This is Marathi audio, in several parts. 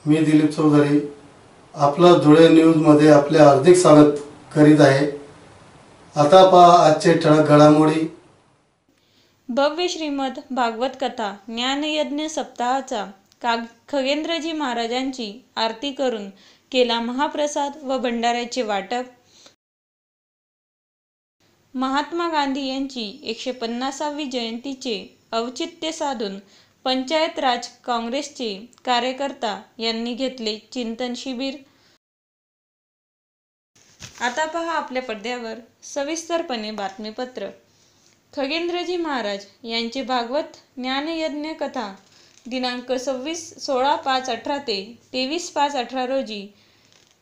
मी दिलीप चौधरी आपला धुळे न्यूजमध्ये आपले हार्दिक स्वागत करीत आहे। आता पहा आजचे ठळक घडामोडी। भव्य श्रीमद भागवत कथा ज्ञानयज्ञ सप्ताहाचा खगेंद्रजी महाराजांची आरती करून केला महाप्रसाद व भंडाऱ्याचे वाटप। महात्मा गांधी यांची 150वी जयंतीचे औचित्य साधून पंचायत राज काँग्रेसचे कार्यकर्ता यांनी घेतले चिंतन शिबिर। आता पहा आपल्या पडद्यावर सविस्तरपणे बातमीपत्र। खगेंद्रजी महाराज यांचे भागवत ज्ञानयज्ञ कथा दिनांक 16/5/18 ते 23/5/18 रोजी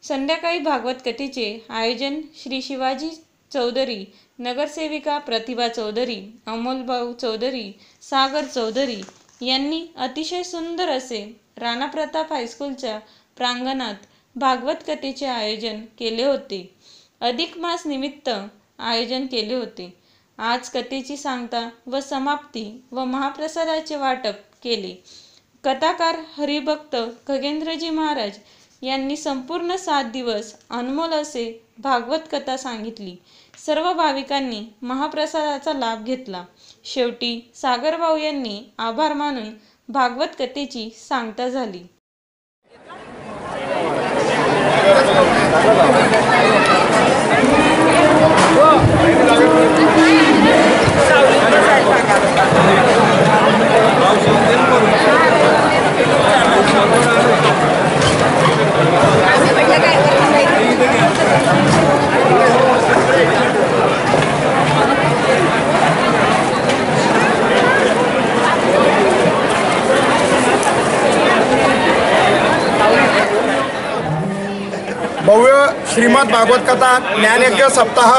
संध्याकाळी भागवत कथेचे आयोजन श्री शिवाजी चौधरी, नगरसेविका प्रतिभा चौधरी, अमोलभाऊ चौधरी, सागर चौधरी यांनी अतिशय सुंदर असे राणा प्रताप हायस्कूलच्या प्रांगणात भागवत कथेचे आयोजन केले होते। अधिक मास निमित्त आयोजन केले होते। आज कथेची सांगता व समाप्ती व महाप्रसादाचे वाटप केले। कथाकार हरिभक्त खगेंद्रजी महाराज यांनी संपूर्ण 7 दिवस अनमोल असे भागवत कथा सांगितली। सर्व भाविकांनी महाप्रसादाचा लाभ घेतला। शेवटी सागरभाऊ यांनी आभार मानून भागवत कथेची सांगता झाली। भव्य श्रीमद भागवत कथा ज्ञानयज्ञ सप्ताह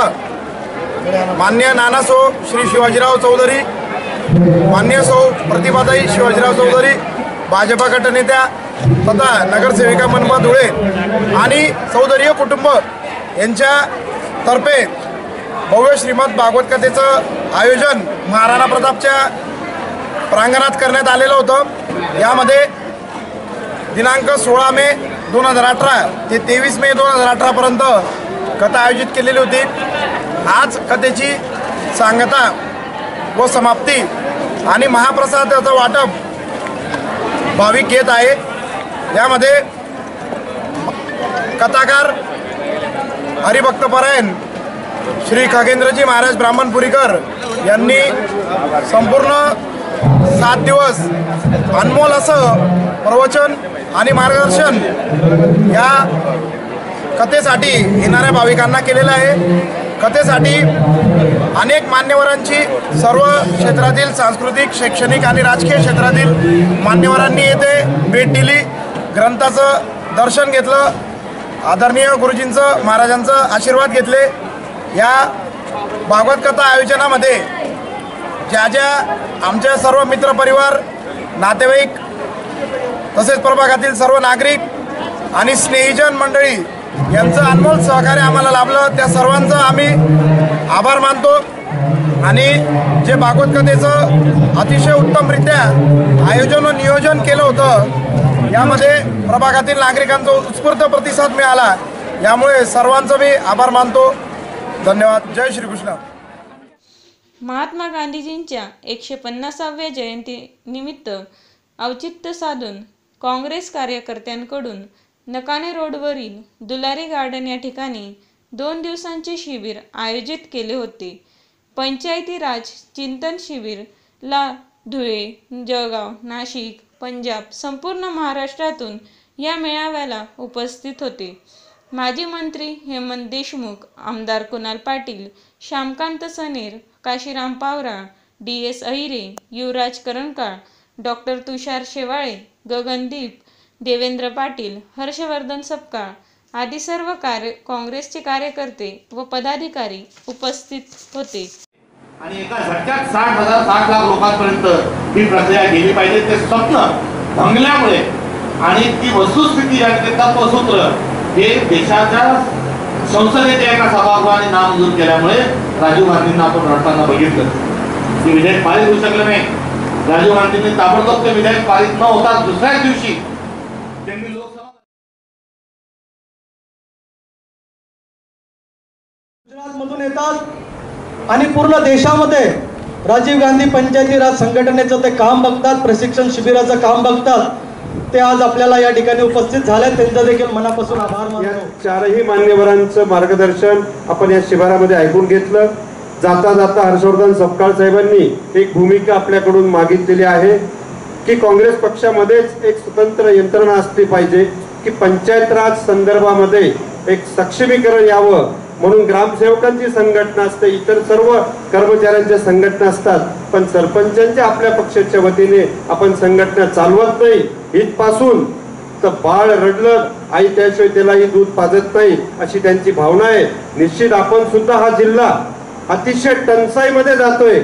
मान्य नानासो श्री शिवाजीराव चौधरी, मान्य सौ प्रतिभाताई शिवाजीराव चौधरी, भाजपा गटनेत्या तथा नगरसेविका मनपा धुळे आणि चौधरी कुटुंब यांच्यातर्फे भव्य श्रीमद भागवत कथेचं आयोजन महाराणा प्रतापच्या प्रांगणात करण्यात आलेलं होतं। यामध्ये दिनांक 16 मे 2018 ते 23 मे 2018 पर्यंत कथा आयोजित केलेली होती। आज कथेची सांगता व समाप्ती आणि महाप्रसादाचं वाटप भाविक घेत आहे। यामध्ये कथाकार हरिभक्तपरायण श्री खगेंद्रजी महाराज ब्राह्मणपुरीकर यांनी संपूर्ण 7 दिवस अनमोल असं प्रवचन आणि मार्गदर्शन या कथेसाठी येणाऱ्या भाविकांना केलेलं आहे। कथेसाठी अनेक मान्यवरांची सर्व क्षेत्रातील सांस्कृतिक, शैक्षणिक आणि राजकीय क्षेत्रातील मान्यवरांनी येथे भेट दिली, ग्रंथाचं दर्शन घेतलं, आदरणीय गुरुजींचं महाराजांचं आशीर्वाद घेतले। या भागवत कथा आयोजनामध्ये ज्या आमच्या सर्व मित्रपरिवार, नातेवाईक तसेच प्रभागातील सर्व नागरिक आणि स्नेहीजन मंडळी यांचं अनमोल सहकार्य आम्हाला लाभलं, त्या सर्वांचं आम्ही आभार मानतो। आणि जे भागवत कथेचं अतिशय उत्तमरित्या आयोजन व नियोजन केलं होतं, यामध्ये प्रभागातील नागरिकांचा उत्स्फूर्त प्रतिसाद मिळाला, यामुळे सर्वांचं मी आभार मानतो। धन्यवाद। जय श्रीकृष्ण। महात्मा गांधीजींच्या 150व्या जयंतीनिमित्त औचित्य साधून काँग्रेस कार्यकर्त्यांकडून नकाणे रोडवरील दुलारी गार्डन या ठिकाणी 2 दिवसांचे शिबिर आयोजित केले होते। पंचायती राज चिंतन शिबिरला धुळे, जळगाव, नाशिक, पंजाब संपूर्ण महाराष्ट्रातून या मेळाव्याला उपस्थित होते। माजी मंत्री हेमंत देशमुख, आमदार कुणाल पाटील, श्यामकांत सनेर, काशीराम पावरा, DS अहिरे, युवराज करंकाळ, डॉक्टर तुषार शेवाळे, गगनदीप, देवेंद्र पाटील, हर्षवर्धन सपकाळ आदी सर्व काँग्रेसचे कार्यकर्ते व पदाधिकारी उपस्थित होते। आणि एका झटक्यात 60 लाख लोकांपर्यंत ही प्रक्रिया गेली पाहिजे, ते स्वप्न भंगल्यामुळे आणि ती वस्तुस्थिती आणि तत्वसूत्र हे देशाच्या संसदेच्या एका सभागृहाने नामंजूर केल्यामुळे राजीव गांधींना आपण रडताना बघितलं। ते विधेयक पारित होऊ शकलं नाही। राजीव गांधींनी ताबडतोब ते विधेयक पारित न होता दुसऱ्याच दिवशी त्यांनी आणि पूर्ण देशामध्ये राजीव गांधी पंचायती राज संघटनेचं ते काम बघतात, प्रशिक्षण शिबिराचं काम बघतात, ते आज आपल्याला या ठिकाणी उपस्थित झाले, त्यांचा देखील मनापासून आभार मानतो। चारही मान्यवरांचं मार्गदर्शन आपण या शिबिरामध्ये ऐकून घेतलं। जाता जाता हर्षवर्धन सपकाळ साहेबांनी एक भूमिका आपल्याकडून मागितलेली आहे की काँग्रेस पक्षामध्येच एक स्वतंत्र यंत्रणा असली पाहिजे, की पंचायत राज संदर्भामध्ये एक सक्षमीकरण यावं म्हणून ग्रामसेवकांची संघटना असते, इतर सर्व कर्मचाऱ्यांच्या संघटना असतात, पण सरपंचांच्या आपल्या पक्षाच्या वतीने आपण संघटना चालवत नाही। इथपासून तर बाळ रडलं आई त्याशिवाय त्यालाही दूध पाजत नाही अशी त्यांची भावना आहे। निश्चित आपण सुद्धा हा जिल्हा अतिशय टंचाईमध्ये जातोय,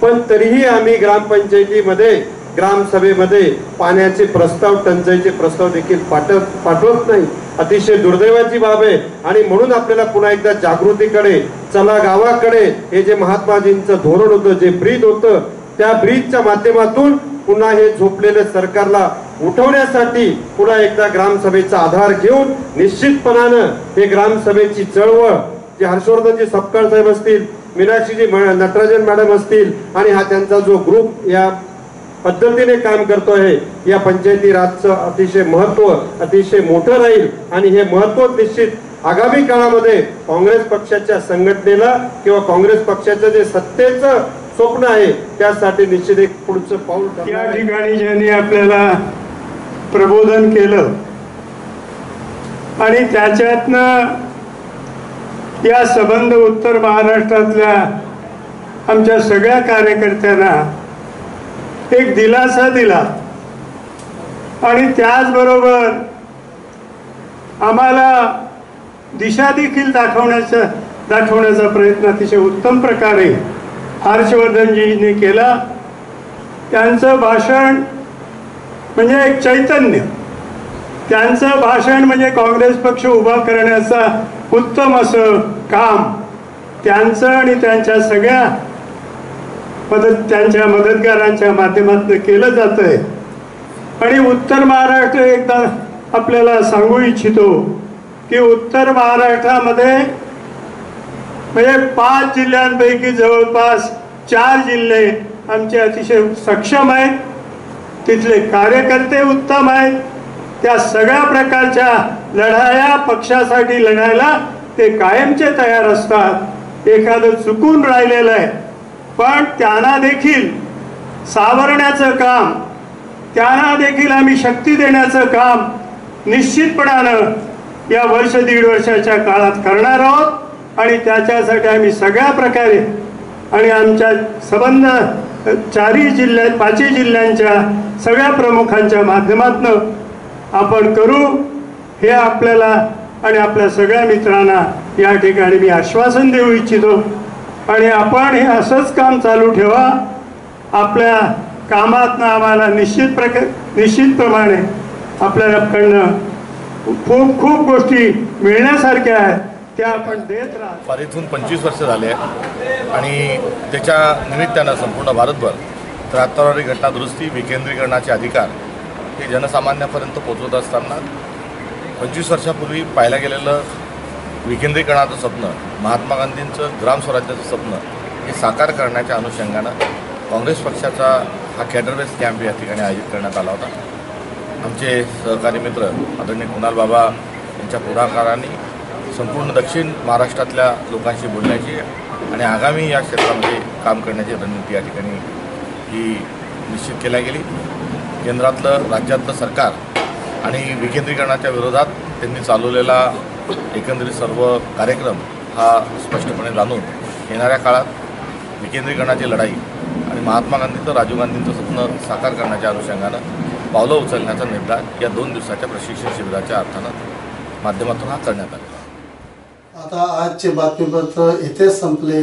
पण तरीही आम्ही ग्रामपंचायतीमध्ये ग्रामसभेमध्ये पाण्याचे प्रस्ताव, टंचाईचे प्रस्ताव देखील पाठवत नाही। अतिशय दुर्दैवाची बाब आहे आणि म्हणून आपल्याला पुन्हा एकदा जागृतीकडे, चला गावाकडे, हे जे महात्माजींचं धोरण होतं, जे ब्रीद होतं, त्या ब्रीदच्या माध्यमातून पुन्हा हे झोपलेले सरकारला उठवण्यासाठी पुन्हा एकदा ग्रामसभेचा आधार घेऊन निश्चितपणानं हे ग्रामसभेची चळवळ जे हर्षवर्धनजी सपकाळ साहेब असतील, मीनाक्षीजी नटराजन मॅडम असतील आणि हा त्यांचा जो ग्रुप या पद्धतीने काम करतो आहे, या पंचायती राजचं अतिशय महत्त्व अतिशय मोठं राहील आणि हे महत्त्व निश्चित आगामी काळामध्ये काँग्रेस पक्षाच्या संघटनेला किंवा काँग्रेस पक्षाचं जे सत्तेचं स्वप्न आहे त्यासाठी निश्चित एक पुढचं पाऊल या ठिकाणी ज्यांनी आपल्याला प्रबोधन केलं आणि त्याच्यातनं या संबंध उत्तर महाराष्ट्रातल्या आमच्या सगळ्या कार्यकर्त्यांना एक दिलासा दिला आणि त्याचबरोबर आम्हाला दिशा देखील दाखवण्याचा प्रयत्न अतिशय उत्तम प्रकारे हर्षवर्धनजींनी केला। त्यांचं भाषण म्हणजे एक चैतन्य, त्यांचं भाषण म्हणजे काँग्रेस पक्ष उभा करण्याचा उत्तम असं काम त्यांचं आणि त्यांच्या सगळ्या त्यांच्या मदतगारांच्या माध्यमातून केलं जातंय। आणि उत्तर महाराष्ट्र एकदा आपल्याला सांगू इच्छितो की उत्तर महाराष्ट्रामध्ये म्हणजे 5 जिल्ह्यांपैकी जवळपास 4 जिल्हे आमचे अतिशय सक्षम आहेत, तिथले कार्यकर्ते उत्तम आहेत, त्या सगळ्या प्रकारच्या लढाया पक्षासाठी लढायला ते कायमचे तयार असतात। एखादं चुकून राहिलेलं आहे पण त्यांना देखील सावरण्याचं काम, त्यांना देखील आम्ही शक्ती देण्याचं काम निश्चितपणानं या वर्ष दीड वर्षाच्या काळात करणार आहोत आणि त्याच्यासाठी आम्ही सगळ्या प्रकारे आणि आमच्या संबंध 4 जिल्ह्यात 5 जिल्ह्यांच्या सगळ्या प्रमुखांच्या माध्यमातून आपण करू हे आपल्याला आणि आपल्या सगळ्या मित्रांना या ठिकाणी मी आश्वासन देऊ इच्छितो। आणि आपण हे असंच काम चालू ठेवा, आपल्या कामातनं आम्हाला निश्चितप्रमाणे आपल्याकडनं खूप खूप गोष्टी मिळण्यासारख्या आहेत त्या आपण देत राहा। पारीतून 25 वर्ष झाले आणि त्याच्या निमित्तानं संपूर्ण भारतभर 73वी घटना दुरुस्ती विकेंद्रीकरणाचे अधिकार हे जनसामान्यापर्यंत पोहोचवत असताना 25 वर्षापूर्वी पाहिलं गेलेलं विकेंद्रीकरणाचं स्वप्न, महात्मा गांधींचं ग्रामस्वराज्याचं स्वप्न हे साकार करण्याच्या अनुषंगानं काँग्रेस पक्षाचा हा कॅडर कॅम्प या ठिकाणी आयोजित करण्यात आला होता। आमचे सहकारी मित्र आदरणीय कुणाल बाबा यांच्या पुढाकाराने संपूर्ण दक्षिण महाराष्ट्रातल्या लोकांशी बोलण्याची आणि आगामी या क्षेत्रामध्ये काम करण्याची रणनीती या ठिकाणी ही निश्चित केल्या गेली। केंद्रातलं राज्यातलं सरकार आणि विकेंद्रीकरणाच्या विरोधात त्यांनी चालवलेला एकंदरीत सर्व कार्यक्रम हा स्पष्टपणे जाणून येणाऱ्या काळात विकेंद्रीकरणाची लढाई आणि महात्मा गांधींचं राजीव गांधींचं स्वप्न साकार करण्याच्या अनुषंगानं पावलं उचलण्याचा निर्धार या 2 दिवसाच्या प्रशिक्षण शिबिराच्या अर्थानं माध्यमातून हा करण्यात आला। आता आजचे बातमीपत्र इथेच संपले।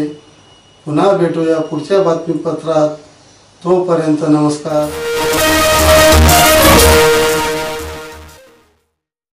पुन्हा भेटूया पुढच्या बातमीपत्रात। तोपर्यंत नमस्कार।